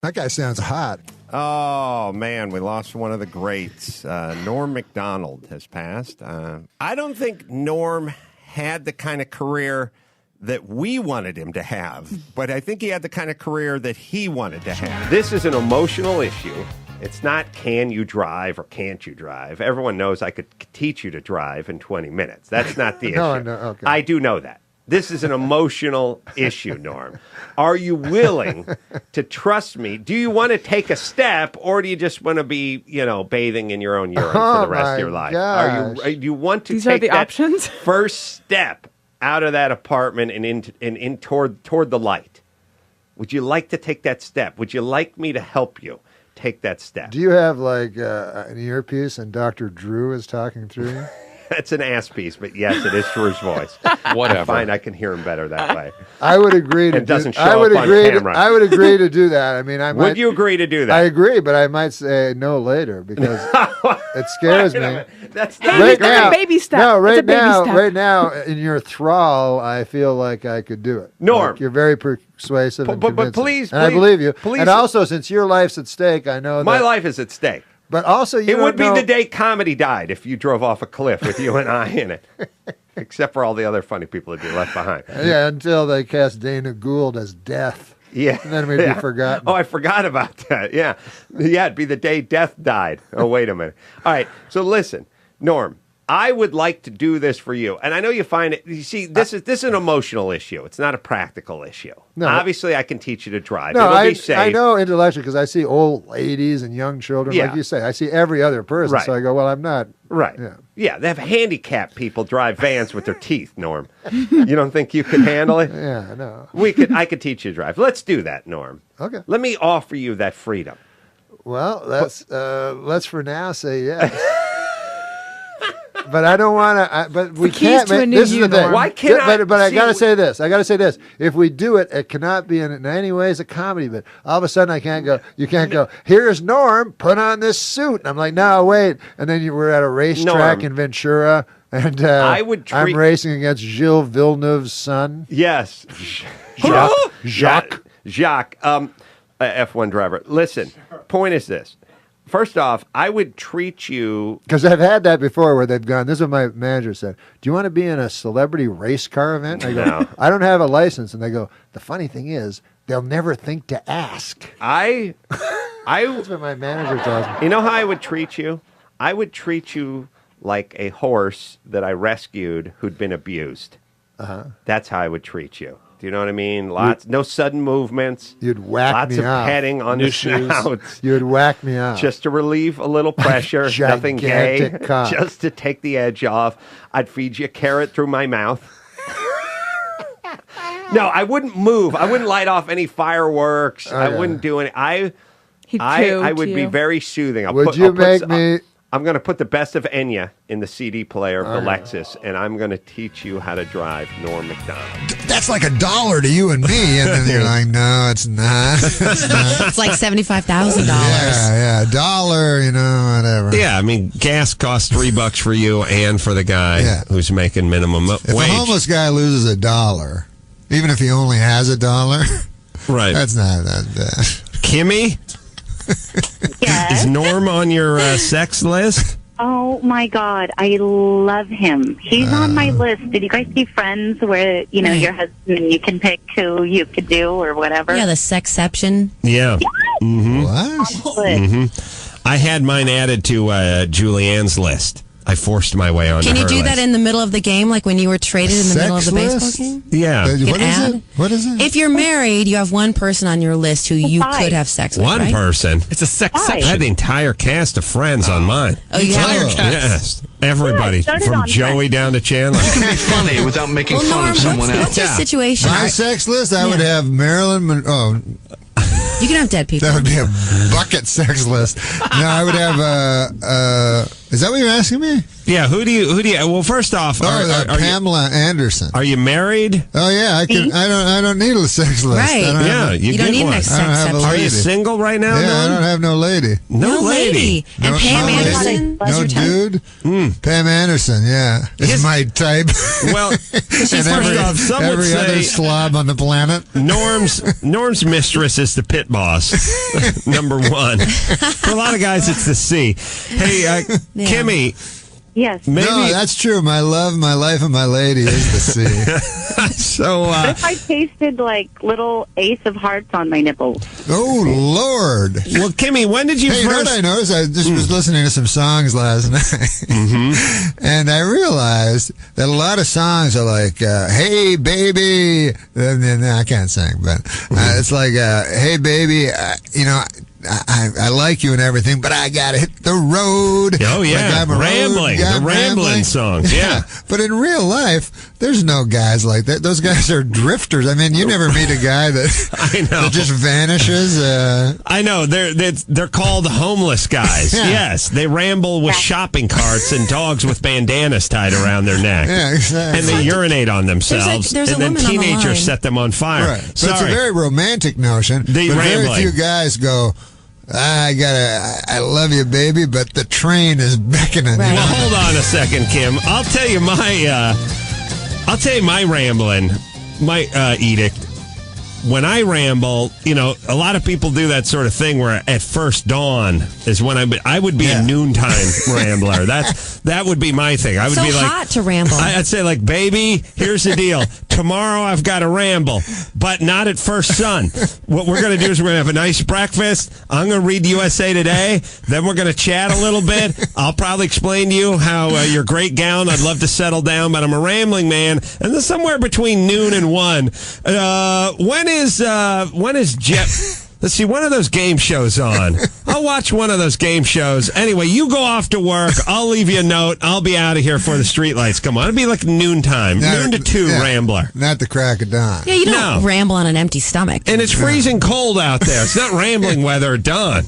That guy sounds hot. Oh, man, we lost one of the greats. Norm Macdonald has passed. I don't think Norm had the kind of career that we wanted him to have, but I think he had the kind of career that he wanted to have. This is an emotional issue. It's not can you drive or can't you drive. Everyone knows I could teach you to drive in 20 minutes. That's not the issue. No, okay. I do know that. This is an emotional issue, Norm. Are you willing to trust me? Do you want to take a step, or do you just want to be, bathing in your own urine for the rest of your life? Do you want to take that options? First step out of that apartment and in toward the light? Would you like to take that step? Would you like me to help you take that step? Do you have like an earpiece and Dr. Drew is talking through you? That's an ass piece, but yes, it is Drew's voice. Whatever. Fine, I can hear him better that way. I would agree to It doesn't show up on camera. I would agree to do that. I mean, Would you agree to do that? I agree, but I might say no later because it scares me. That's not a baby step. No, It's a baby step. right now, in your thrall, I feel like I could do it. Norm. Like, you're very persuasive and but convincing. please, and I believe you. please. And also, since your life's at stake, I know that My life is at stake. But also, you It would be know, the day comedy died if you drove off a cliff with you and I in it. Except for all the other funny people that be left behind. Yeah, until they cast Dana Gould as Death. Yeah. And then we'd be forgotten. Oh, I forgot about that. Yeah. Yeah, it'd be the day Death died. Oh, wait a minute. All right. So listen, Norm, I would like to do this for you. And I know you find it, you see, this is an emotional issue. It's not a practical issue. No. Obviously, I can teach you to drive. No, It'll be safe. I know intellectually because I see old ladies and young children, Yeah. like you say. I see every other person, Right. so I go, well, I'm not. Right. Yeah. Yeah, they have handicapped people drive vans with their teeth, Norm. You don't think you could handle it? Yeah, no. I could teach you to drive. Let's do that, Norm. Okay. Let me offer you that freedom. Well, let's for now say yes. But I don't want to. But we can't. to a new This is the thing. Norm. Why can't I? But I see, gotta say this. If we do it, it cannot be in any ways a comedy. But all of a sudden, I can't go. You can't go. Here's Norm. Put on this suit. And I'm like, no, wait. And then we're at a racetrack in Ventura, and I'm racing against Gilles Villeneuve's son. Yes. Jacques. F1 driver. Listen, point is this. First off, I would treat you... Because I've had that before where they've gone, this is what my manager said, do you want to be in a celebrity race car event? I go, No. I don't have a license. And they go, the funny thing is, they'll never think to ask. That's what my manager tells me. You know how I would treat you? I would treat you like a horse that I rescued who'd been abused. Uh-huh. That's how I would treat you. Do you know what I mean? No sudden movements. You'd whack me Lots of off. petting on the snouts. You'd whack me off. Just to relieve a little pressure. Nothing gay. Gigantic cock. Just to take the edge off. I'd feed you a carrot through my mouth. No, I wouldn't move. I wouldn't light off any fireworks. Okay. I wouldn't do any. I would be very soothing. I'm going to put the best of Enya in the CD player of the Lexus, and I'm going to teach you how to drive Norm Macdonald. That's like $1 to you and me. And then you're like, no, it's not. It's like $75,000. Yeah, $1, whatever. Yeah, I mean, gas costs $3 for you and for the guy who's making minimum wage. If a homeless guy loses $1, even if he only has $1, right? That's not that bad. Kimmy? Yes. Is Norm on your sex list? Oh my God, I love him. He's on my list. Did you guys see Friends where, your husband, you can pick who you could do or whatever? Yeah, the sexception. Yeah. Mm-hmm. What? I had mine added to Julianne's list. I forced my way onto her Can you do list. that in the middle of the game, like when you were traded in the middle of the baseball game? Yeah. What is it? If you're married, you have one person on your list who you could have sex with, One right? person? It's a sex I had the entire cast of Friends on mine. Oh, yeah? Yes. Everybody. From Joey down to Chandler. You can be funny without making fun of someone else. What's your situation? My sex list, I would have Marilyn Monroe. You can have dead people. That would be a bucket sex list. No, I would have Is that what you're asking me? Yeah, who do you? Well, first off, are Pamela Anderson. Are you married? Oh yeah, I don't need a sex list. Right. You don't need one. a sex Are you single right now? Yeah, I don't have no lady. No lady. And Pam Anderson. No dude. Pam Anderson. Yeah, is my type. Well, and every other slob on the planet. Norm's mistress is the pit boss. Number one. For a lot of guys, it's the C. Hey, Kimmy. Yes. No, that's true. My love, my life, and my lady is the C. So, what if I tasted like little ace of hearts on my nipples? Oh, Lord. Well, Kimmy, when did you first... You know what I noticed? I just was listening to some songs last night, and I realized that a lot of songs are like, hey, baby. I can't sing, but it's like, hey, baby, I like you and everything, but I gotta hit the road. Oh yeah, the rambling songs. Yeah, but in real life, there's no guys like that. Those guys are drifters. I mean, you never meet a guy that just vanishes. I know they're called homeless guys. Yeah. Yes, they ramble with shopping carts and dogs with bandanas tied around their neck. Yeah, exactly. And they urinate on themselves, there's and then teenagers set them on fire. Right. So it's a very romantic notion. But very few guys go, I love you, baby, but the train is beckoning. Right. Well, hold on a second, Kim. I'll tell you my rambling, my edict. When I ramble, a lot of people do that sort of thing where at first dawn is when I would be a noontime rambler. That would be my thing. I would be like hot to ramble. I'd say like, baby, here's the deal. Tomorrow I've got to ramble, but not at first sun. What we're going to do is we're going to have a nice breakfast. I'm going to read USA Today. Then we're going to chat a little bit. I'll probably explain to you how your great gown. I'd love to settle down, but I'm a rambling man. And then somewhere between noon and 1, when is Jeff? Let's see, one of those game shows on. I'll watch one of those game shows. Anyway, you go off to work. I'll leave you a note. I'll be out of here before the streetlights come on. It'll be like noontime. Noon to 2 rambler. Not the crack of dawn. Yeah, you don't ramble on an empty stomach. And it's freezing cold out there. It's not rambling weather at dawn.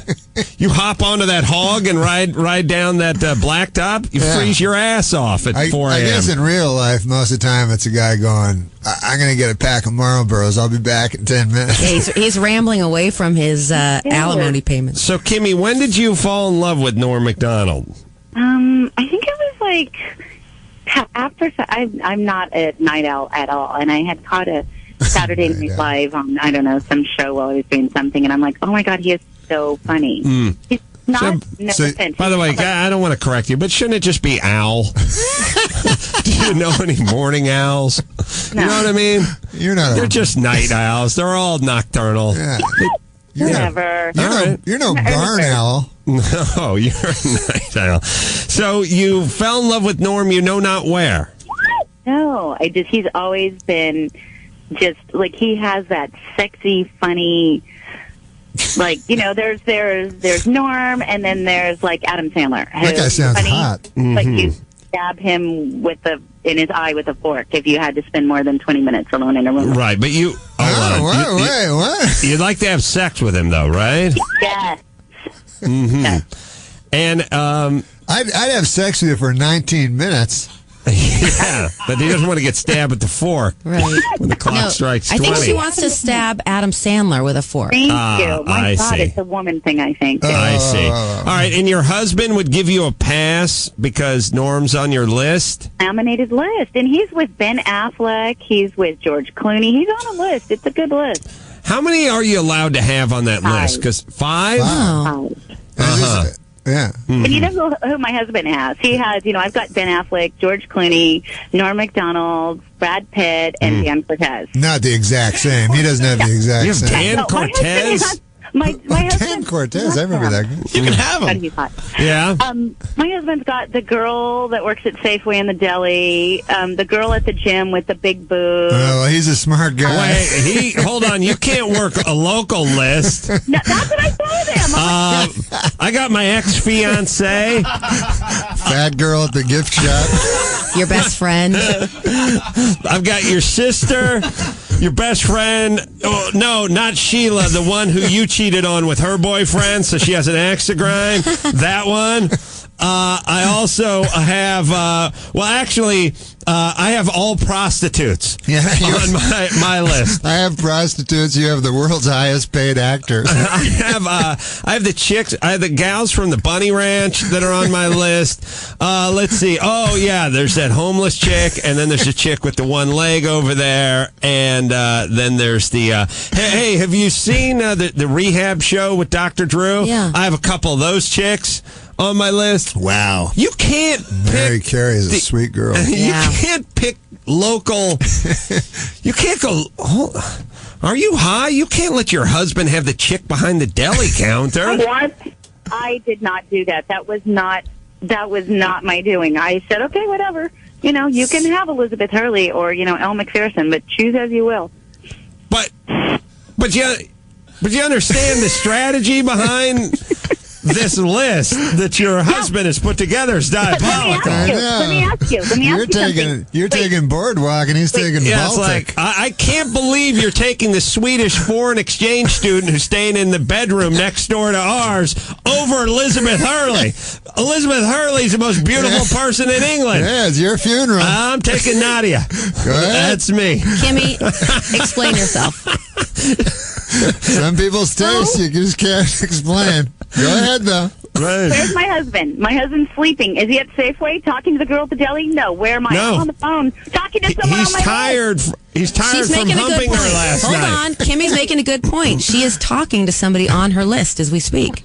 You hop onto that hog and ride down that blacktop. You freeze your ass off at 4 a.m. I guess in real life, most of the time, it's a guy going, I'm going to get a pack of Marlboros. I'll be back in 10 minutes. Yeah, he's rambling away from his alimony payments. So, Kimmy, when did you fall in love with Norm Macdonald? I think it was like after. I'm not a night owl at all, and I had caught a Saturday Night Live on some show while I was doing something, and I'm like, oh my god, he is so funny. He's not. By the way, I don't want to correct you, but shouldn't it just be owl? Do you know any morning owls? No. You know what I mean? They're just night owls. They're all nocturnal. Yeah. Whatever. You're no barn owl. No, you're a night owl. So you fell in love with Norm, you know not where. No, he's always been just like, he has that sexy, funny, like, there's Norm, and then there's like Adam Sandler. That guy sounds hot. Like you stab him in his eye with a fork if you had to spend more than 20 minutes alone in a room. Right, but you... Wait, what? You'd like to have sex with him, though, right? Yes. Yes. And I'd have sex with you for 19 minutes. Yeah, but he doesn't want to get stabbed with the fork. Right. When the clock strikes 20. I think she wants to stab Adam Sandler with a fork. Thank you. My God, see. it's a woman thing, I think. I see. All right, and your husband would give you a pass because Norm's on your list? Nominated list. And he's with Ben Affleck. He's with George Clooney. He's on a list. It's a good list. How many are you allowed to have on that list? Because 5? Oh. Yeah. And you know who my husband has? He has, I've got Ben Affleck, George Clooney, Norm Macdonald, Brad Pitt, and Dan Cortez. Not the exact same. He doesn't have the exact same. Dan Cortez? My husband, Dan Cortez, I remember that guy. You can have him. He's hot. Yeah. My husband's got the girl that works at Safeway in the deli, the girl at the gym with the big boobs. Oh, he's a smart guy. Wait, hold on. You can't work a local list. No, that's what I told him. I got my ex-fiance. Fat girl at the gift shop. Your best friend. I've got your sister, your best friend. Oh, no, not Sheila, the one who you cheated on with her boyfriend, so she has an axe to grind. That one. I also have, I have all prostitutes on my list. I have prostitutes. You have the world's highest paid actors. I have the chicks. I have the gals from the Bunny Ranch that are on my list. Let's see. Oh yeah, there's that homeless chick, and then there's a chick with the one leg over there, and then there's the. Hey, have you seen the rehab show with Dr. Drew? Yeah. I have a couple of those chicks on my list. Wow. You can't. Mary Carey is a sweet girl. You can't pick local. You can't go. Are you high? You can't let your husband have the chick behind the deli counter. What? I did not do that. That was not my doing. I said, okay, whatever. You know, you can have Elizabeth Hurley or, Elle Macpherson, but choose as you will. But you understand the strategy behind this list that your husband has put together is diabolical. Let me ask you something. You're taking Boardwalk and he's taking It's Baltic. like, I can't believe you're taking the Swedish foreign exchange student who's staying in the bedroom next door to ours over Elizabeth Hurley. Elizabeth Hurley's the most beautiful person in England. Yeah, it's your funeral. I'm taking Nadia. Go ahead. That's me. Kimmy, explain yourself. Some people's taste you just can't explain. Go ahead, though. Right. Where's my husband? My husband's sleeping. Is he at Safeway talking to the girl at the deli? No. Where am I? No. I'm on the phone talking to someone He's on my tired. He's tired She's from making a good humping point. her last Hold night. on. Kimmy's making a good point. She is talking to somebody on her list as we speak.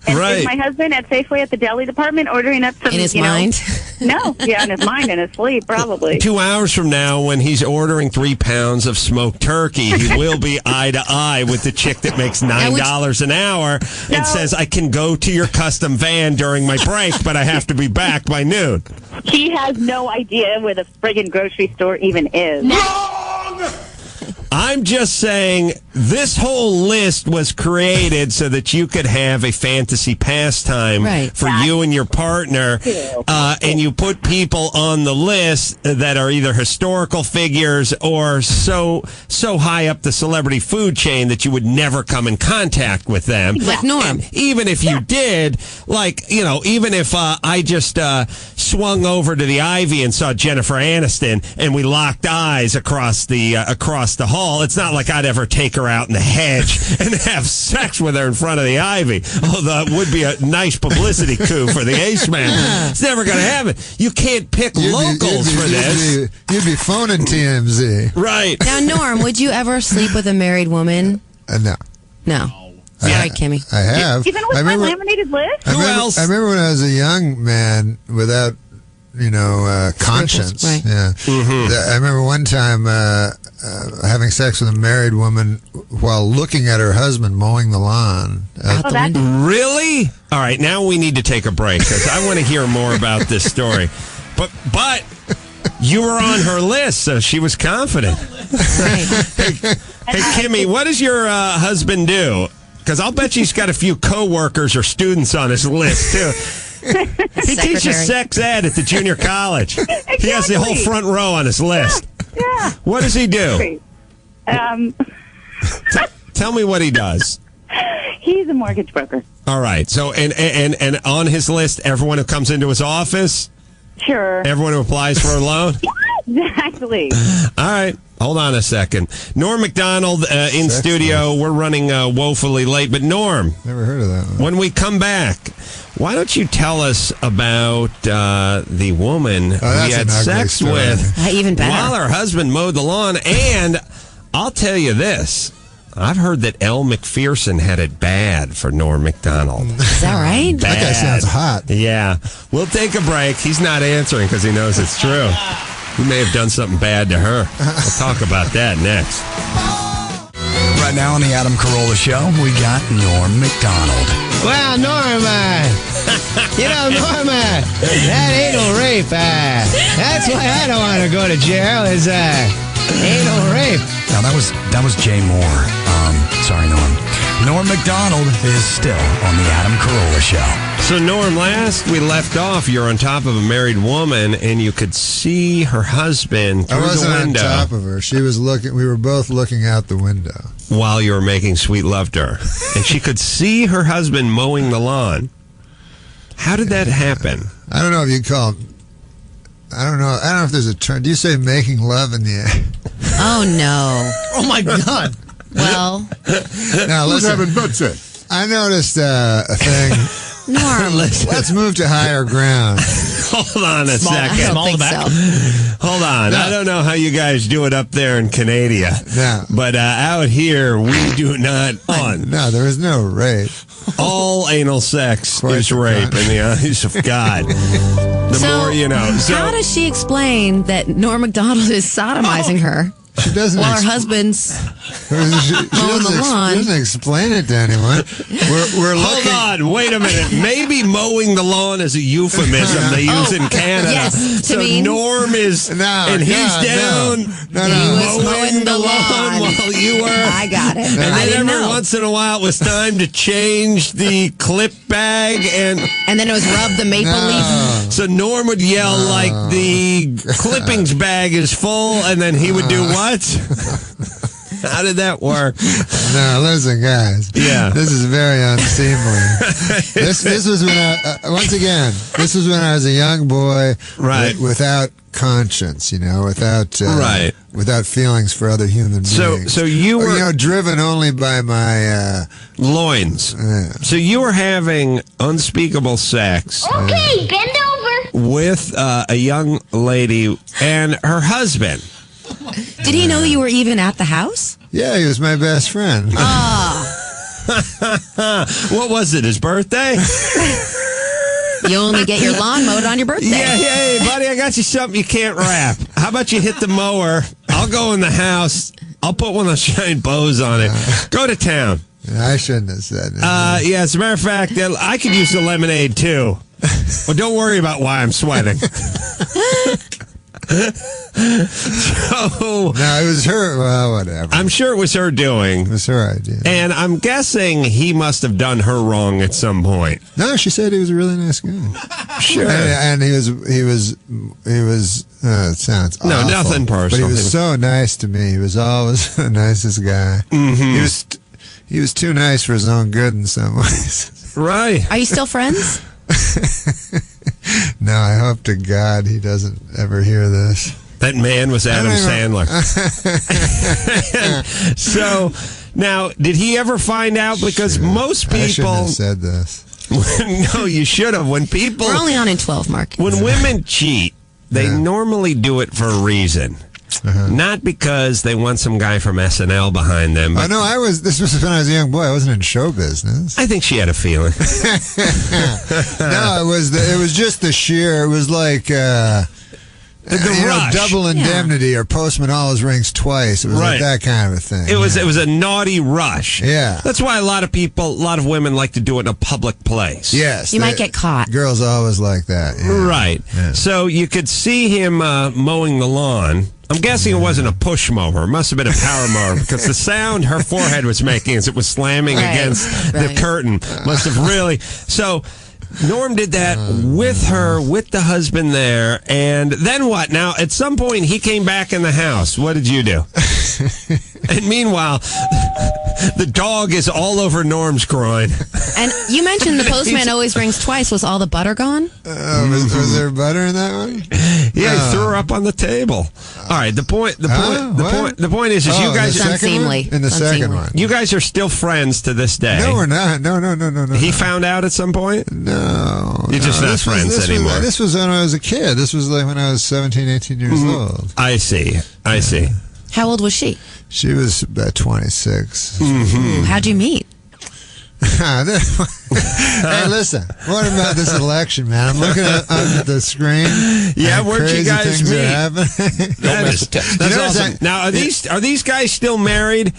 And Right. is my husband at Safeway at the deli department ordering up some, In his mind? No. Yeah, in his mind, in his sleep, probably. 2 hours from now, when he's ordering 3 pounds of smoked turkey, he will be eye to eye with the chick that makes $9 an hour and says, I can go to your custom van during my break, but I have to be back by noon. He has no idea where the friggin' grocery store even is. I'm just saying this whole list was created so that you could have a fantasy pastime for you and your partner. And you put people on the list that are either historical figures or so high up the celebrity food chain that you would never come in contact with them. Like Norm. And even if you did, even if I just swung over to the Ivy and saw Jennifer Aniston and we locked eyes across the hall, it's not like I'd ever take her out in the hedge and have sex with her in front of the Ivy. Although it would be a nice publicity coup for the Ace Man. It's never going to happen. You can't pick locals for this. You'd be phoning TMZ. Right. Now, Norm, would you ever sleep with a married woman? No. No. Sorry, Kimmy. I have. Even with my laminated list? Who else? I remember when I was a young man without, conscience. Right. Yeah. I remember one time having sex with a married woman while looking at her husband mowing the lawn. Really? All right, now we need to take a break because I want to hear more about this story. But you were on her list, so she was confident. Hey, Kimmy, what does your husband do? Because I'll bet he's got a few coworkers or students on his list, too. He teaches sex ed at the junior college. Exactly. He has the whole front row on his list. Yeah. What does he do? Tell me what he does. He's a mortgage broker. All right. So, and on his list, everyone who comes into his office? Sure. Everyone who applies for a loan? Exactly. All right. Hold on a second. Norm Macdonald in studio. We're running woefully late. But Norm. Never heard of that one. When we come back, why don't you tell us about the woman who you had sex with even better. while her husband mowed the lawn? And I'll tell you this. I've heard that Elle Macpherson had it bad for Norm Macdonald. Is that right? Bad. That guy sounds hot. Yeah. We'll take a break. He's not answering because he knows it's true. He may have done something bad to her. We'll talk about that next. Right now on the Adam Carolla Show, we got Norm Macdonald. Well, Norm, Norm, that anal rape, that's why I don't want to go to jail, is anal rape. Now, that was Jay Moore. Sorry, Norm. Norm Macdonald is still on the Adam Carolla Show. So, Norm, last we left off, you're on top of a married woman, and you could see her husband through I wasn't the window. on top of her. She was looking. We were both looking out the window while you were making sweet love to her, and she could see her husband mowing the lawn. How did that happen? I don't know if you call it, I don't know if there's a term. Do you say making love in the air? Oh, no. Oh, my God. Well, Now, Who's listen, having butt sex? I noticed a thing. Norm. Let's move to higher ground. Hold on a I second. don't think so. Hold on. No. I don't know how you guys do it up there in Canada. No. But out here, we do not. No, there is no rape. All anal sex course is you rape can't. in the eyes of God. The So, more you know. So, how does she explain that Norm Macdonald is sodomizing her She doesn't. while her husband's She doesn't explain it to anyone. We're hold looking. on, wait a minute. Maybe mowing the lawn is a euphemism they use in Canada. yes, to so mean- Norm is, No, and he's God, down no. He was mowing the lawn while you were. I got it. And I then didn't every know. once in a while, it was time to change the clip bag, And then it was rub the maple leaf. so Norm would yell like the clippings bag is full, and then he would do what? How did that work? No, listen, guys. Yeah. This is very unseemly. This was when once again, this was when I was a young boy, Right. Without conscience, without Right. without feelings for other human beings. So you were driven only by my loins. So you were having unspeakable sex Okay, bend over. with a young lady and her husband. Did he know you were even at the house? Yeah, he was my best friend. What was it? His birthday? You only get your lawn mowed on your birthday. Yeah, hey, buddy, I got you something you can't wrap. How about you hit the mower? I'll go in the house. I'll put one of those giant bows on it. Go to town. I shouldn't have said that. Yeah, as a matter of fact, I could use the lemonade too. Well, don't worry about why I'm sweating. So, No, it was her. Well, whatever. I'm sure it was her doing. It was her idea. And I'm guessing he must have done her wrong at some point. No, she said he was a really nice guy. Sure. And he was. It sounds No, awful, nothing personal. But he was so nice to me. He was always the nicest guy. Mm-hmm. He was too nice for his own good in some ways. Right. Are you still friends? No, I hope to God he doesn't ever hear this. That man was Adam Sandler. So, now, did he ever find out? Because most I shouldn't people. have said this. No, you should have. When people. We're only on in 12, Mark. When women cheat, they normally do it for a reason. Not because they want some guy from SNL behind them. But Oh no, this was when I was a young boy. I wasn't in show business. I think she had a feeling. No, it was just the sheer. It was like rush. Double Indemnity or Postman always rings twice. It was Right. like that kind of a thing. It was a naughty rush. Yeah. That's why a lot of women like to do it in a public place. Yes, You might get caught. Girls always like that. Yeah. Right. Yeah. So you could see him mowing the lawn. I'm guessing it wasn't a push mower. It must have been a power mower because the sound her forehead was making as it was slamming Right. against the Right. curtain must have really. So Norm did that with her, with the husband there. And then what? Now, at some point, he came back in the house. What did you do? And meanwhile, the dog is all over Norm's groin. And you mentioned the postman always rings twice. Was all the butter gone? Was there butter in that one? Yeah, he threw her up on the table. All right, the point is you guys, It's unseemly. In the second Unseemly. one. you guys are still friends to this day. No, we're not. No. He found out at some point. No. You're just not this was- friends this anymore. this was when I was a kid. This was like when I was 17, 18 years old. I see. How old was she? She was about 26. How'd you meet? Hey, listen. What about this election, man? I'm looking at the screen. Yeah, and where'd you crazy guys things are meet? happening. That's You know, awesome. Now, are these guys still married?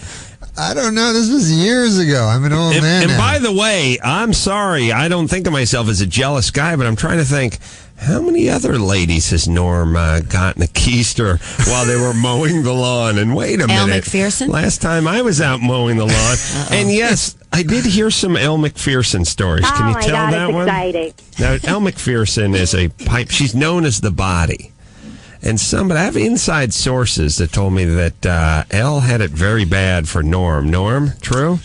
I don't know. This was years ago. I'm an old man And now. by the way, I'm sorry. I don't think of myself as a jealous guy, but I'm trying to think. How many other ladies has Norm gotten a keister while they were mowing the lawn? And wait a Elle minute. Macpherson? Last time I was out mowing the lawn. And yes, I did hear some Elle Macpherson stories. Can you tell that one? Exciting. Now, Elle Macpherson is a pipe. She's known as the body. And I have inside sources that told me that Elle had it very bad for Norm. Norm, true?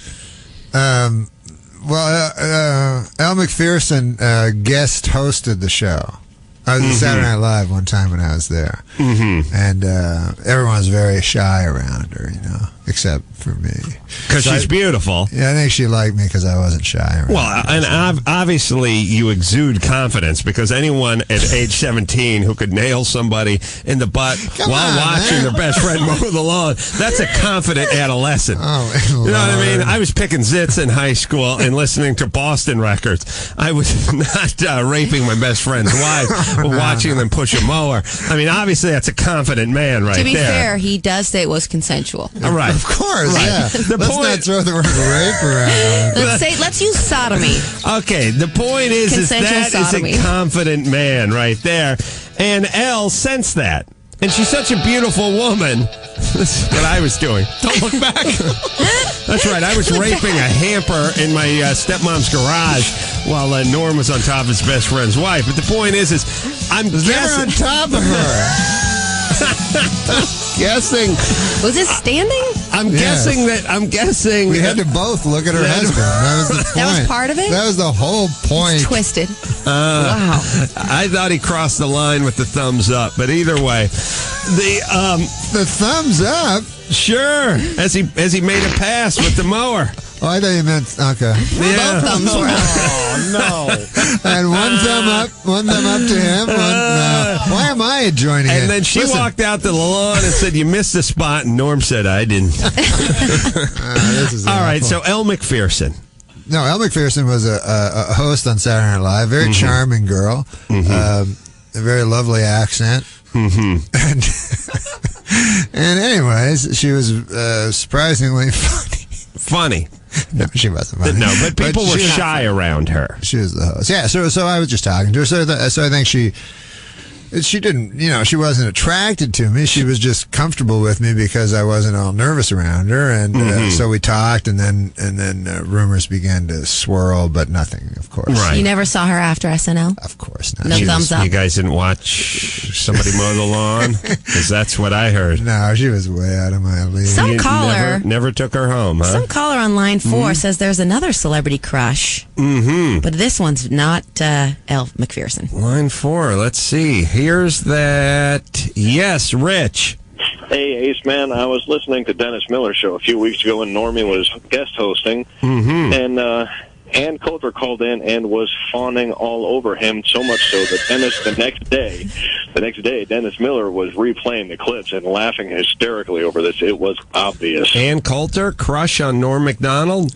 Elle Macpherson guest hosted the show. I was at Saturday Night Live one time when I was there. Mm-hmm. And everyone was very shy around her, except for me. Because she's beautiful. Yeah, I think she liked me because I wasn't shy around her. Well, and obviously you exude confidence, because anyone at age 17 who could nail somebody in the butt while watching their best friend mow the lawn, that's a confident adolescent. Oh, you know what I mean? I was picking zits in high school and listening to Boston records. I was not raping my best friend's wife, but watching them push a mower. I mean, obviously that's a confident man right there. To be fair, he does say it was consensual. All right. Of course, Right. yeah. Let's not throw the word rape around. Let's use sodomy. Okay, the point is that sodomy. is a confident man right there. And Elle sensed that. And she's such a beautiful woman. This is what I was doing. Don't look back. That's right. I was raping a hamper in my stepmom's garage while Norm was on top of his best friend's wife. But the point is I'm guessing... They're on top of her. Guessing. Was it standing? I'm guessing. We had to both look at her husband. That was the point. That was part of it? That was the whole point. It's twisted. Wow. I thought he crossed the line with the thumbs up, but either way, the thumbs up. Sure, as he made a pass with the mower. Oh, I thought you meant okay. Yeah. Both thumbs were up. Oh no! And one thumb up to him. Why am I joining it? And then she walked out to the lawn and said, "You missed the spot." And Norm said, "I didn't." This is all right. So Elle Macpherson. No, Elle Macpherson was a host on Saturday Night Live. Very charming girl. A very lovely accent. And anyways, she was surprisingly funny. No, she wasn't funny. No, but people were shy around her. She was the host. Yeah, so I was just talking to her. So I think she didn't, she wasn't attracted to me. She was just comfortable with me because I wasn't all nervous around her, and so we talked, and then rumors began to swirl, but nothing, of course. Right. You never saw her after SNL? Of course not. No thumbs up. You guys didn't watch somebody mow the lawn? Because that's what I heard. No, she was way out of my league. Some caller never took her home, huh? Some caller on line 4 says there's another celebrity crush, but this one's not Elle Macpherson. Line 4. Let's see. Here's that. Yes, Rich. Hey, Ace Man, I was listening to Dennis Miller's show a few weeks ago when Normie was guest hosting, and Ann Coulter called in and was fawning all over him, so much so that Dennis, the next day, Dennis Miller was replaying the clips and laughing hysterically over this. It was obvious. Ann Coulter, crush on Norm Macdonald?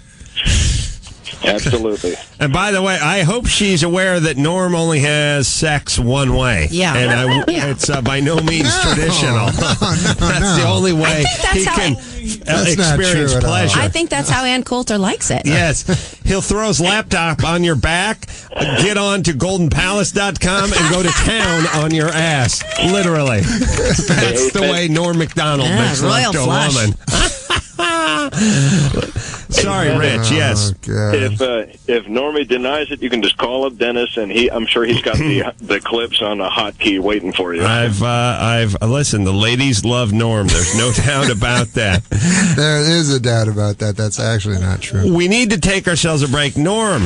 Absolutely. And by the way, I hope she's aware that Norm only has sex one way. Yeah. And it's by no means traditional. That's the only way he can experience pleasure. I think that's how Ann Coulter likes it. Yes. He'll throw his laptop on your back, get on to goldenpalace.com, and go to town on your ass. Literally. That's the way Norm Macdonald makes love to a woman. Sorry, Rich. Yes. If Normie denies it, you can just call up Dennis, and I'm sure he's got the clips on a hotkey waiting for you. Listen. The ladies love Norm. There's no doubt about that. There is a doubt about that. That's actually not true. We need to take ourselves a break. Norm,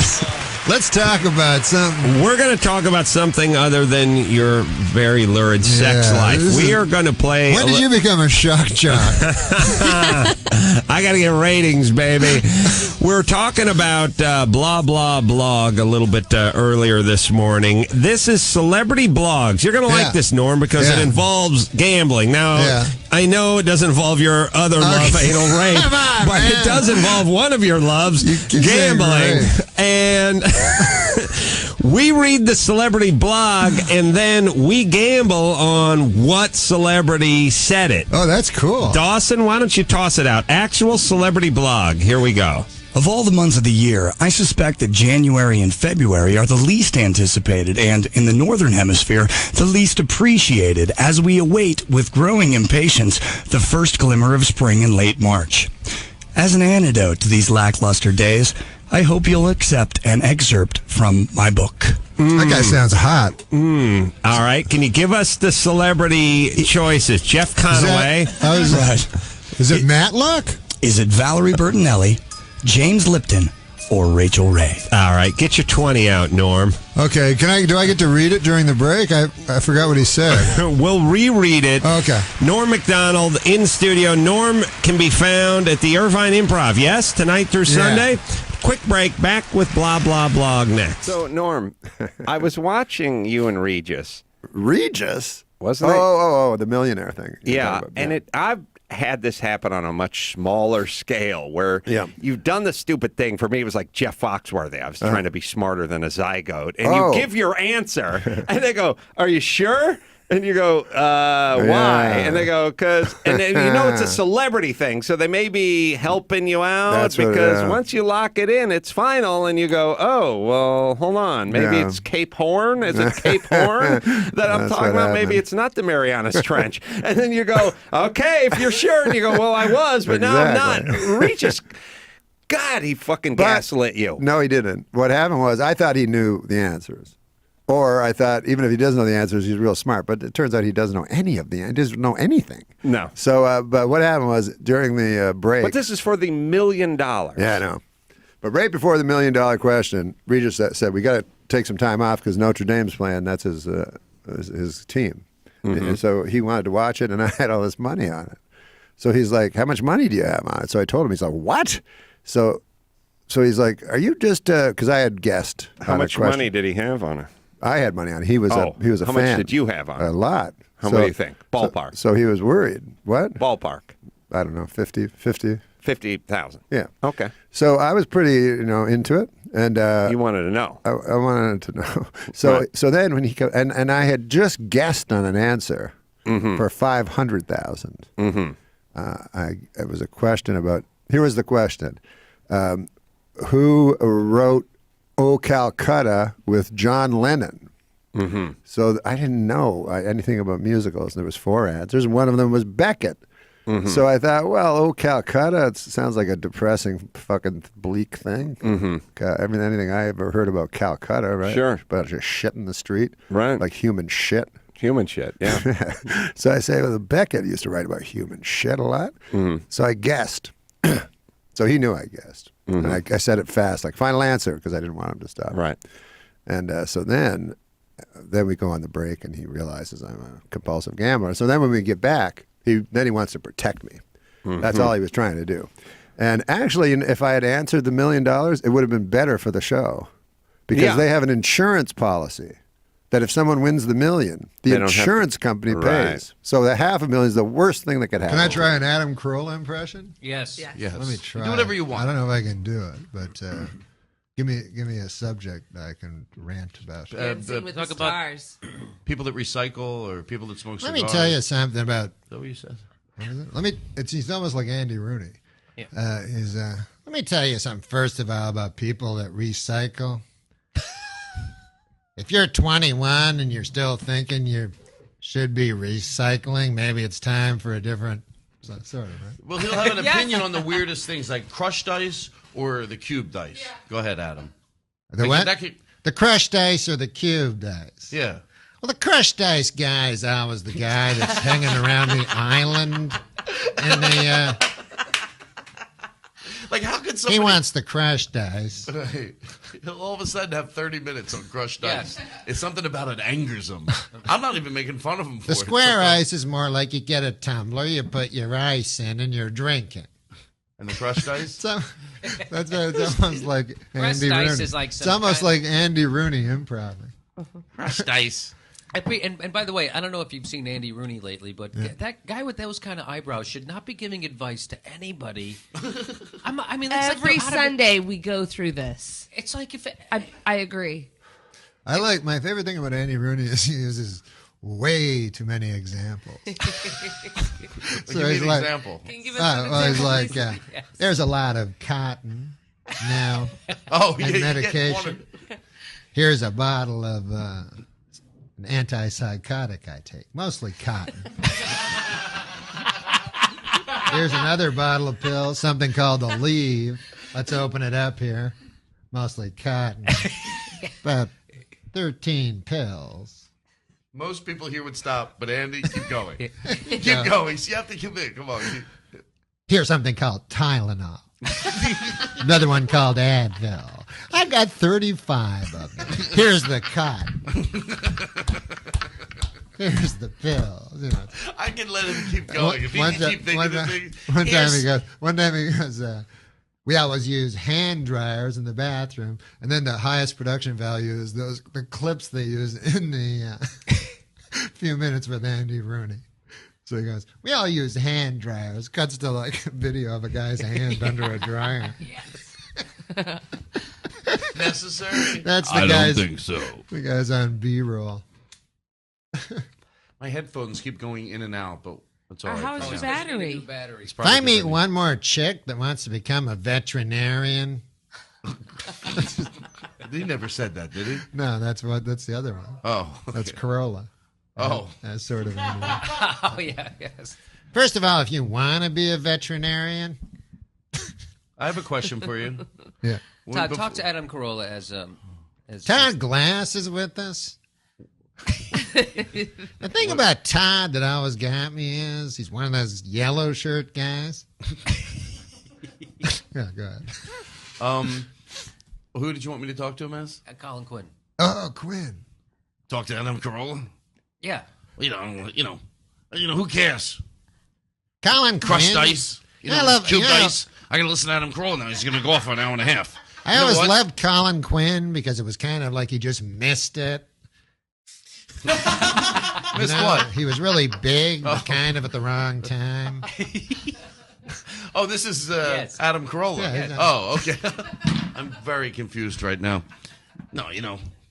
let's talk about something. We're going to talk about something other than your very lurid sex life. We are going to play. When did you become a shock jock? I got to get ratings, baby. We're talking about blah, blah, blog a little bit earlier this morning. This is celebrity blogs. You're going to like this, Norm, because it involves gambling. Now, I know it doesn't involve your other love, anal rape, but it does involve one of your loves, gambling. And we read the celebrity blog, and then we gamble on what celebrity said it. Oh, that's cool. Dawson, why don't you toss it out? Actual celebrity blog. Here we go. Of all the months of the year, I suspect that January and February are the least anticipated and, in the Northern Hemisphere, the least appreciated as we await with growing impatience the first glimmer of spring in late March. As an antidote to these lackluster days, I hope you'll accept an excerpt from my book. That guy sounds hot. All right. Can you give us the celebrity choices? Jeff Conaway. Is it Matlock? Is it Valerie Bertinelli, James Lipton, or Rachel Ray. All right, get your 20 out, Norm. Okay, do I get to read it during the break? I forgot what he said. We'll reread it. Okay. Norm Macdonald in studio. Norm can be found at the Irvine Improv, yes, tonight through Sunday. Quick break, back with Blah, Blah, Blog next. So, Norm, I was watching you and Regis. Regis? Wasn't it? Oh, the millionaire thing. Yeah, and I've had this happen on a much smaller scale where you've done the stupid thing. For me, it was like Jeff Foxworthy. I was trying to be smarter than a zygote. And you give your answer, and they go, "Are you sure?" And you go, why? And they go, because, and then, you know, it's a celebrity thing, so they may be helping you out because once you lock it in, it's final, and you go, oh, well, hold on. Maybe it's Cape Horn? Is it Cape Horn that I'm talking about? Maybe it's not the Marianas Trench. And then you go, okay, if you're sure. And you go, well, I was, but now I'm not. Regis, God, he fucking gaslit you. No, he didn't. What happened was I thought he knew the answers. Or I thought, even if he doesn't know the answers, he's real smart. But it turns out he doesn't know any of he doesn't know anything. No. So, but what happened was during the break. But this is for the $1 million. Yeah, I know. But right before the $1 million question, Regis said, we got to take some time off because Notre Dame's playing. That's his team. Mm-hmm. And so he wanted to watch it, and I had all this money on it. So he's like, how much money do you have on it? So I told him, he's like, what? So he's like, are you just, because I had guessed. How much money did he have on it? I had money on it. He was a fan. How much did you have on it? A lot. How much do you think? Ballpark. So he was worried. What? Ballpark. I don't know, 50. 50,000. Yeah. Okay. So I was pretty, into it, and you wanted to know. I wanted to know. So so then when he and I had just guessed on an answer for 500,000. It was a question about. Here was the question: who wrote "O Calcutta" with John Lennon? So I didn't know anything about musicals, and there was 4 answers, and one of them was Beckett. So I thought, well, "Oh Calcutta," it sounds like a depressing, fucking bleak thing. Anything I ever heard about Calcutta, right? Sure. A bunch of shit in the street, right? Like human shit. Human shit, yeah. So I say, well, Beckett used to write about human shit a lot. So I guessed. So he knew I guessed, and I said it fast, like final answer, because I didn't want him to stop. Right. And so then we go on the break, and he realizes I'm a compulsive gambler. So then when we get back. He wants to protect me. That's all he was trying to do. And actually, if I had answered the $1 million, it would have been better for the show because they have an insurance policy that if someone wins the $1 million, the insurance company pays. Right. So the $500,000 is the worst thing that could happen. Can I try an Adam Carolla impression? Yes. Let me try. Do whatever you want. I don't know if I can do it, but give me a subject that I can rant about. Talk about people that recycle or people that smoke cigars. Let me tell you something about. Is that what you said? What is it? He's almost like Andy Rooney. Yeah. Let me tell you something first of all about people that recycle. If you're 21 and you're still thinking you should be recycling, maybe it's time for a different sort of, right? Well, he'll have an opinion on the weirdest things like crushed ice or the cubed ice. Yeah. Go ahead, Adam. The what? The crushed ice or the cubed ice? Yeah. Well, the crushed ice guy is always the guy that's hanging around the island and the... Like, how could somebody... He wants the crushed ice. But he'll all of a sudden have 30 minutes on crushed ice. It's something about it angers him. I'm not even making fun of him for it. The square ice is more like you get a tumbler, you put your ice in, and you're drinking. And the crushed ice? That's almost like Andy Rooney. Is like it's almost like Andy Rooney improv. Crushed ice. And by the way, I don't know if you've seen Andy Rooney lately, but that guy with those kind of eyebrows should not be giving advice to anybody. I mean, it's every Sunday we go through this. It's like if I agree. My favorite thing about Andy Rooney is he uses way too many examples. So he's like, example. Can you give us an example? He's like, yes. There's a lot of cotton now. And medication. Here's a bottle of an antipsychotic I take, mostly cotton. Here's another bottle of pills, something called Aleve. Let's open it up here. Mostly cotton. About 13 pills. Most people here would stop, but Andy, keep going. Keep going. So you have to keep it. Come on. Here's something called Tylenol. Another one called Advil. I got 35 of them. Here's the cut. Here's the pills. You know. I can let him keep going. If he One can keep thinking of things. time he goes, we always use hand dryers in the bathroom, and then the highest production value is the clips they use in the few minutes with Andy Rooney. So he goes, we all use hand dryers. Cuts to like a video of a guy's hand under a dryer. Yes. Necessary? That's the I guy's, don't think so. The guy's on B-roll. My headphones keep going in and out, but it's all right. How's your battery? If I meet one more chick that wants to become a veterinarian. He never said that, did he? No, that's the other one. Oh. Okay. That's Carolla. Oh. That's sort of Andy. Oh, yeah, yes. First of all, if you want to be a veterinarian. I have a question for you. Yeah. Todd, talk to Adam Carolla as Todd Glass is with us. The thing about Todd that always got me is he's one of those yellow shirt guys. Yeah, go ahead. Who did you want me to talk to him as? Colin Quinn. Oh, Quinn. Talk to Adam Carolla? Yeah. You know, who cares? Colin Quinn. Crushed ice. I love cubed ice. I gotta listen to Adam Carolla now. He's gonna go off for an hour and a half. I always loved Colin Quinn because it was kind of like he just missed it. Missed what? He was really big, but kind of at the wrong time. Oh, this is Yes. Adam Carolla. Yeah, Oh, okay. I'm very confused right now. No,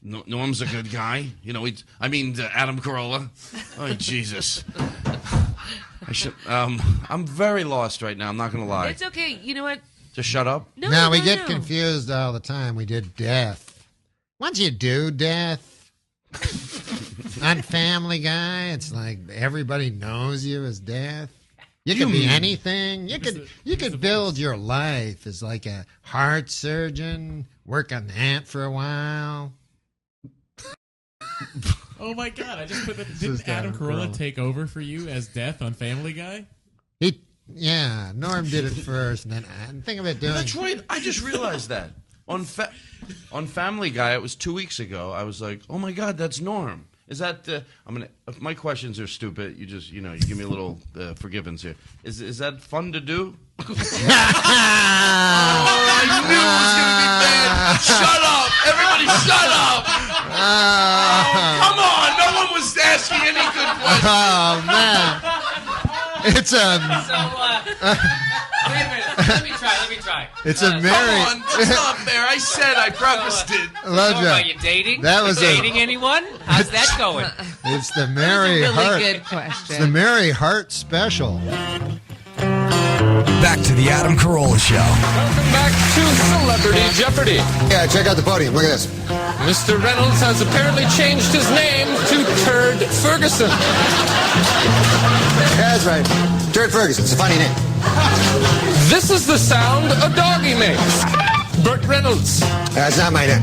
Norm's a good guy. Adam Carolla. Oh, Jesus. I'm very lost right now. I'm not going to lie. It's okay. You know what? Just shut up. No, we get confused all the time. We did death. Once you do death on Family Guy, it's like everybody knows you as death. You could be anything. You could build your life as like a heart surgeon, work on that for a while. Oh my God! I just put that. Didn't Adam Carolla take over for you as Death on Family Guy? Norm did it first, and then think of it doing. That's right. I just realized that on Family Guy. It was 2 weeks ago. I was like, oh my God, that's Norm. Is that if my questions are stupid, you just you give me a little forgiveness here. Is that fun to do? Oh, I knew it was going to be bad. Shut up, everybody! Shut up! Oh, come on! No one was asking any good questions. Oh man, it's Wait a minute. Let me try. It's a Mary. Come on, that's not fair. I said I prefaced it. Are you dating? That was dating anyone? How's that going? It's the Mary Hart. Good question. It's the Mary Hart special. Back to the Adam Carolla Show. Welcome back to Celebrity Jeopardy. Yeah, check out the podium. Look at this. Mr. Reynolds has apparently changed his name to Turd Ferguson. Yeah, that's right. Turd Ferguson. It's a funny name. This is the sound a doggy makes. Burt Reynolds. That's not my name.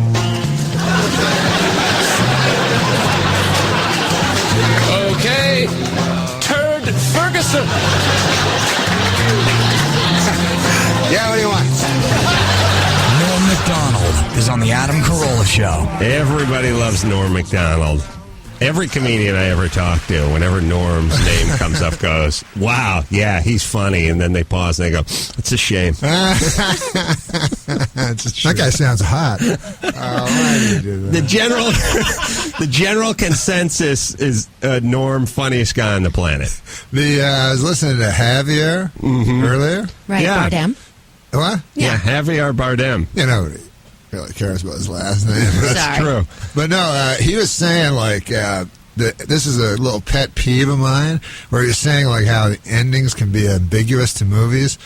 Okay. Turd Ferguson. Yeah, what do you want? Norm Macdonald is on the Adam Carolla Show. Everybody loves Norm Macdonald. Every comedian I ever talk to, whenever Norm's name comes up, goes, wow, yeah, he's funny. And then they pause and they go, it's a shame. That guy sounds hot. Why do you do that? The general consensus is Norm, funniest guy on the planet. I was listening to Javier earlier. Right, Yeah. Bardem. What? Yeah, Javier Bardem. You know, really cares about his last name. Sorry. True. But no, he was saying like this is a little pet peeve of mine, where he was saying like how the endings can be ambiguous to movies.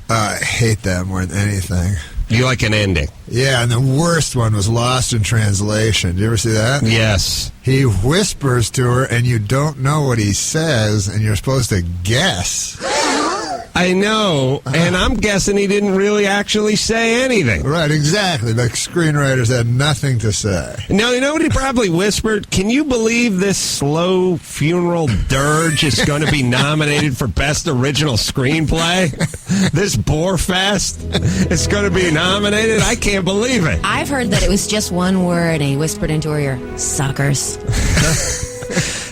I hate that more than anything. You like an ending? Yeah, and the worst one was Lost in Translation. Did you ever see that? Yes. He whispers to her, and you don't know what he says, and you're supposed to guess. I know, and I'm guessing he didn't really actually say anything. Right, exactly. The screenwriters had nothing to say. No, you know what he probably whispered? Can you believe this slow funeral dirge is going to be nominated for Best Original Screenplay? This bore fest is going to be nominated? I can't believe it. I've heard that it was just one word, and he whispered into her ear, suckers.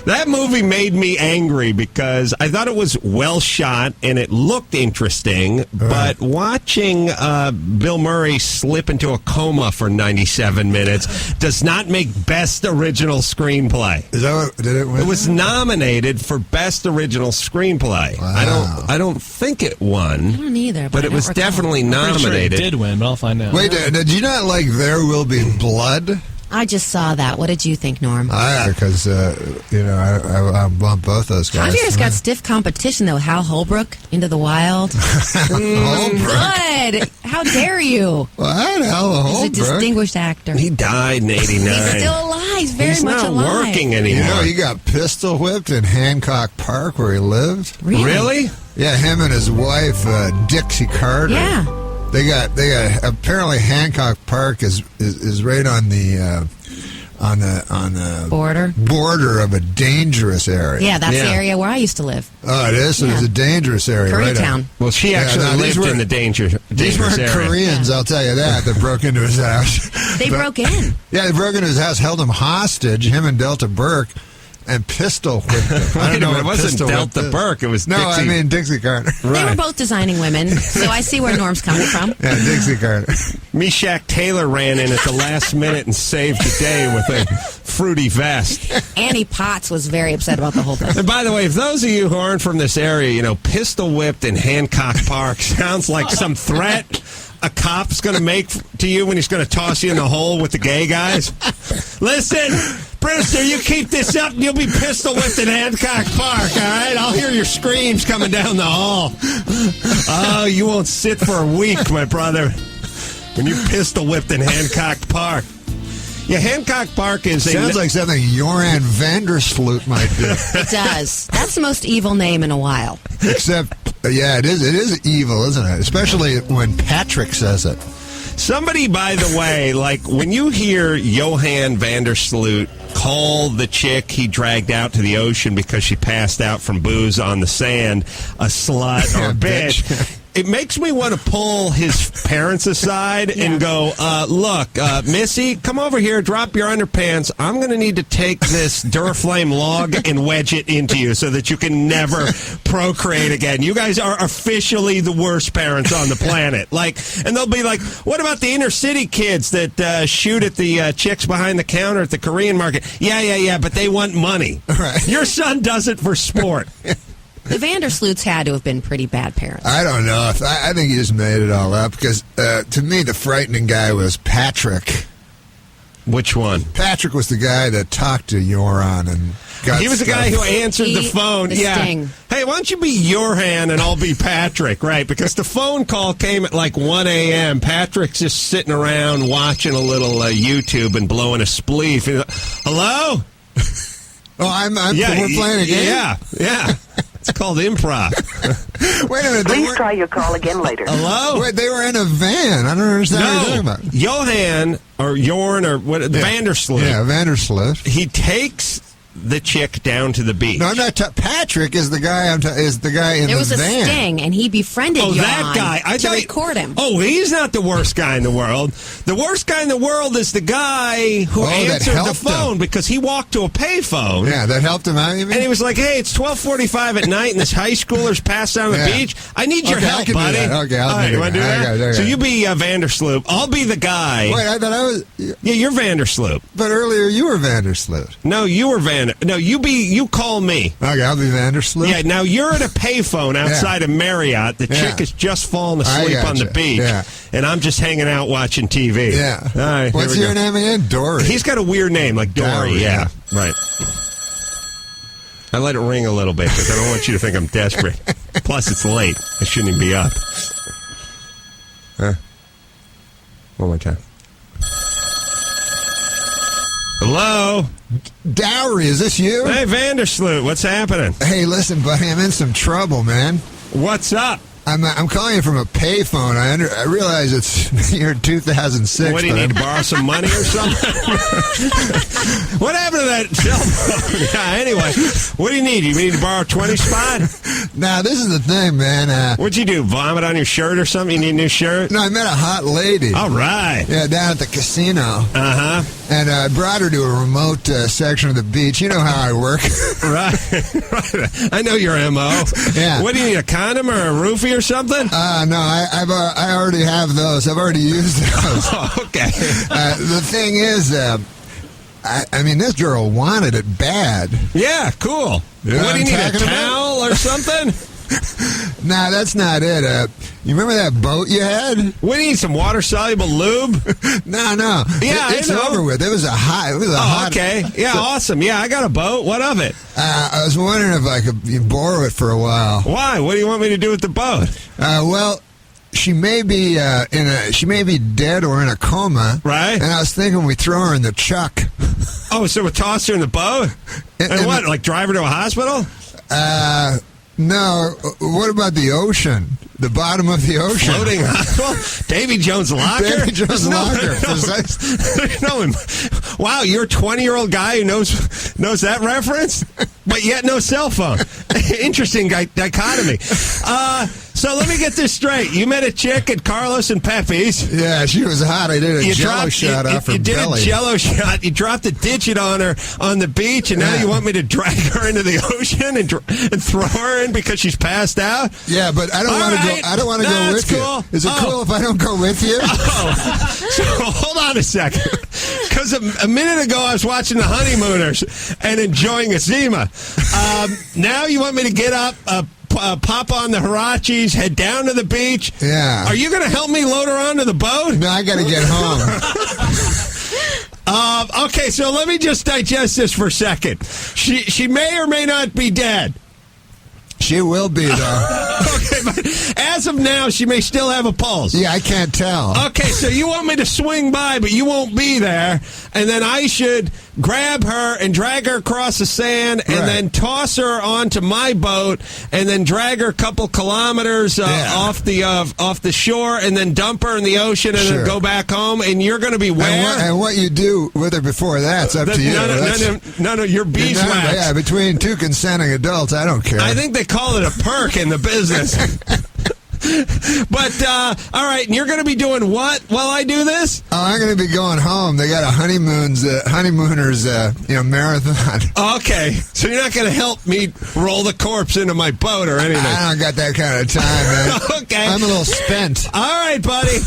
That movie made me angry because I thought it was well shot and it looked interesting, but watching Bill Murray slip into a coma for 97 minutes does not make Best Original Screenplay. Is that what, did it win? It was nominated for Best Original Screenplay. Wow. I don't think it won. I don't either, but it was definitely nominated. It did win, but I'll find out. Wait, did you not like There Will Be Blood? I just saw that. What did you think, Norm? Because, I bump both those guys. Javier's got stiff competition, though. Hal Holbrook, Into the Wild. Good. How dare you? What? Hal Holbrook? He's a distinguished actor. He died in 89. He's still alive. He's very He's much not alive. working anymore. You know, he got pistol whipped in Hancock Park where he lived. Really? Yeah, him and his wife, Dixie Carter. Yeah. They got apparently Hancock Park is right on the border of a dangerous area. Yeah, that's the area where I used to live. Oh, it is? So it's a dangerous area. Koreatown. Well, she actually lived in the dangerous These weren't area. Koreans, I'll tell you that broke into his house. They broke in. Yeah, they broke into his house, held him hostage, him and Delta Burke, and pistol whipped him. I don't know. It wasn't Delta Burke. It was no, Dixie. I mean Dixie Carter. They were both designing women, so I see where Norm's coming from. Yeah, Dixie Carter. Meshack Taylor ran in at the last minute and saved the day with a fruity vest. Annie Potts was very upset about the whole thing. And by the way, if those of you who aren't from this area, pistol whipped in Hancock Park sounds like some threat a cop's going to make to you when he's going to toss you in the hole with the gay guys. Listen, Brewster, you keep this up and you'll be pistol whipped in Hancock Park, all right? I'll hear your screams coming down the hall. Oh, you won't sit for a week, my brother, when you pistol whipped in Hancock Park. Yeah, Hancock Park is sounds like something Joran Vandersloot might do. It does. That's the most evil name in a while. Except, yeah, it is. It is evil, isn't it? Especially when Patrick says it. Somebody, by the way, like when you hear Johan Vandersloot call the chick he dragged out to the ocean because she passed out from booze on the sand a slut or a bitch. It makes me want to pull his parents aside and go, look, Missy, come over here, drop your underpants. I'm going to need to take this Duraflame log and wedge it into you so that you can never procreate again. You guys are officially the worst parents on the planet. And they'll be like, what about the inner city kids that shoot at the chicks behind the counter at the Korean market? Yeah, but they want money. Right. Your son does it for sport. The Vandersloots had to have been pretty bad parents. I don't know. I think he just made it all up because, to me, the frightening guy was Patrick. Which one? Patrick was the guy that talked to Joran and got He was the guy who answered the phone. Sting. Hey, why don't you be Johan and I'll be Patrick, right? Because the phone call came at like 1 a.m. Patrick's just sitting around watching a little YouTube and blowing a spleef. Hello? Oh, we're playing a game? Yeah. It's called improv. Wait a minute. Please try your call again later. Hello? Wait, they were in a van. I don't understand what you're talking about. Johan or Jorn or what? Vandersloot. Yeah, Vandersloot. He takes the chick down to the beach. No, I'm not. Patrick is the guy. Is the guy in the van. There was a sting, and he befriended Johan that guy. to record him. Oh, he's not the worst guy in the world. The worst guy in the world is the guy who answered the phone because he walked to a payphone. Yeah, that helped him out. You mean? And he was like, "Hey, it's 12:45 at night, and this high schooler's passed out on the beach. I need your help, buddy." Okay, I'll you want to do that? Okay. So you be Vandersloot. I'll be the guy. Wait, I thought I was. Yeah, you're Vandersloot. But earlier you were Vandersloot. No, you were No, you call me. Okay, I'll be Vandersloot. Yeah, now you're at a payphone outside of Marriott. The chick has just fallen asleep on the beach, and I'm just hanging out watching TV. Yeah. All right, what's your name again? Dory. He's got a weird name, like Dory. Yeah. Right. I let it ring a little bit because I don't want you to think I'm desperate. Plus, it's late. I shouldn't even be up. One more time. Hello? Dowry, is this you? Hey, Vandersloot, what's happening? Hey, listen, buddy, I'm in some trouble, man. What's up? I'm calling you from a payphone. I realize it's year 2006. What, do you need to borrow some money or something? What happened to that cell phone? Yeah, anyway, what do you need? You need to borrow a 20 spot? Now, this is the thing, man. What'd you do, vomit on your shirt or something? You need a new shirt? No, I met a hot lady. All right. Yeah, down at the casino. Uh-huh. And I brought her to a remote section of the beach. You know how I work. Right. I know your M.O. Yeah. What do you need, a condom or a roofie or something? No, I already have those. I've already used those. Oh, okay. The thing is, I mean, this girl wanted it bad. Yeah, cool. You know what do you need, a talking towel or something? Nah, that's not it. You remember that boat you had? We need some water-soluble lube. No. Yeah, it's I know. over with. It was a hot. Okay. Yeah, awesome. Yeah, I got a boat. What of it? I was wondering if I could borrow it for a while. Why? What do you want me to do with the boat? Well, she may be she may be dead or in a coma. Right. And I was thinking we throw her in the chuck. Oh, so we toss her in the boat? And what? Like drive her to a hospital? No. What about the ocean? The bottom of the ocean. Floating hospital? Davy Jones' locker? Davy Jones' locker. Wow, you're a 20-year-old guy who knows that reference? But yet no cell phone. Interesting dichotomy. So let me get this straight. You met a chick at Carlos and Pepe's. Yeah, she was hot. I did a jello shot off her belly. You did a jello shot. You dropped a digit on her on the beach, and now you want me to drag her into the ocean and throw her in because she's passed out? Yeah, but I don't want to go. I don't want to go with cool. you. Is it cool if I don't go with you? So hold on a second. Because a minute ago I was watching the Honeymooners and enjoying a Zima. Now you want me to get up, pop on the Hirachis, head down to the beach? Yeah. Are you going to help me load her onto the boat? No, I got to get home. Okay, so let me just digest this for a second. She may or may not be dead. She will be, though. Okay, but as of now, she may still have a pulse. Yeah, I can't tell. Okay, so you want me to swing by, but you won't be there, and then I should grab her and drag her across the sand and then toss her onto my boat and then drag her a couple kilometers off the shore and then dump her in the ocean and then go back home, and you're going to be where? And what you do with her before that's up to you. No, you're beeswax. Yeah, between two consenting adults, I don't care. I think they call it a perk in the business. But, all right, and you're going to be doing what while I do this? Oh, I'm going to be going home. They got a honeymooners, marathon. Okay, so you're not going to help me roll the corpse into my boat or anything? I don't got that kind of time, man. Okay. I'm a little spent. All right, buddy.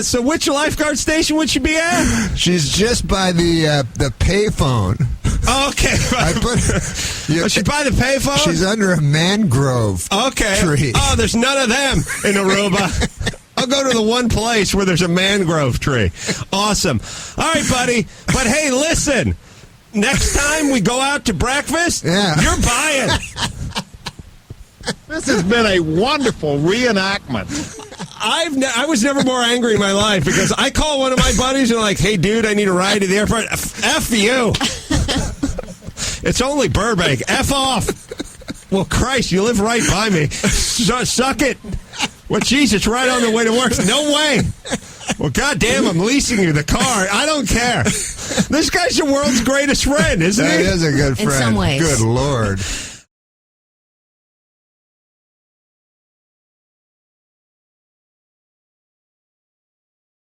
So which lifeguard station would she be at? She's just by the payphone. Okay. She's by the payphone? She's under a mangrove tree. Oh, there's none of them in Aruba. I'll go to the one place where there's a mangrove tree. Awesome. All right, buddy. But hey, listen. Next time we go out to breakfast, you're buying. This has been a wonderful reenactment. I was never more angry in my life because I call one of my buddies and I'm like, hey, dude, I need a ride to the airport. F you. It's only Burbank. F off. Well, Christ, you live right by me. Suck it. Well, geez, it's right on the way to work. No way. Well, goddamn, I'm leasing you the car. I don't care. This guy's the world's greatest friend, isn't he? That is a good friend. In some ways. Good Lord.